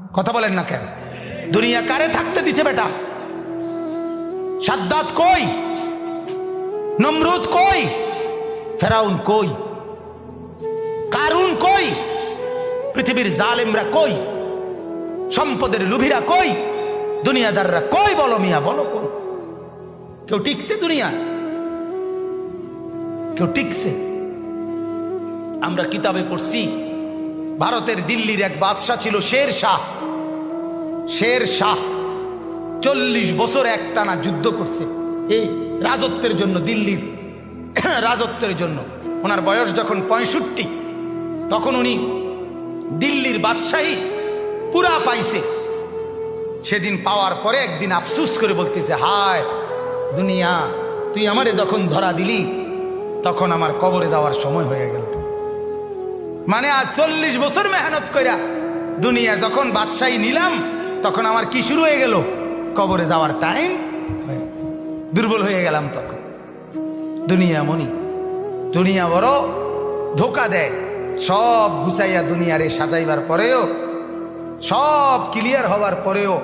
কথা বলেন না কেন? দুনিয়া কারে থাকতে দিছে বেটা? সাদ্দাত কই? নমরুদ কই? ফেরাউন কই? কারুন কই? পৃথিবীর জালেমরা কই? সম্পদের লুভিরা কই? দুনিয়াদাররা কই? বলো মিয়া, বলো কই? কেউ টিকছে দুনিয়া? কেউ টিকছে? আমরা কিতাবে পড়ছি ভারতের দিল্লির এক বাদশা ছিল শের শাহ। শের শাহ 40 বছর একটানা যুদ্ধ করছে এই রাজত্বের জন্য, দিল্লির রাজত্বের জন্য। ওনার বয়স যখন 65, তখন উনি দিল্লির বাদশাহী পুরা পাইছে। সেদিন পাওয়ার পরে একদিন আফসুস করে বলতেছে, হায় দুনিয়া, তুই আমারে যখন ধরা দিলি তখন আমার কবরে যাওয়ার সময় হয়ে গেল। মানে আজ 40 বছর মেহনত কইরা দুনিয়া যখন বাদশাহী নিলাম, তখন আমার কি শুরু হয়ে গেল? কবরে যাওয়ার টাইম। দুর্বল হয়ে গেলাম তখন। দুনিয়া মনি, দুনিয়া বড় ধোকা দেয়। সব গুছাইয়া দুনিয়ারে সাজাইবার পরেও, সব ক্লিয়ার হবার পরেও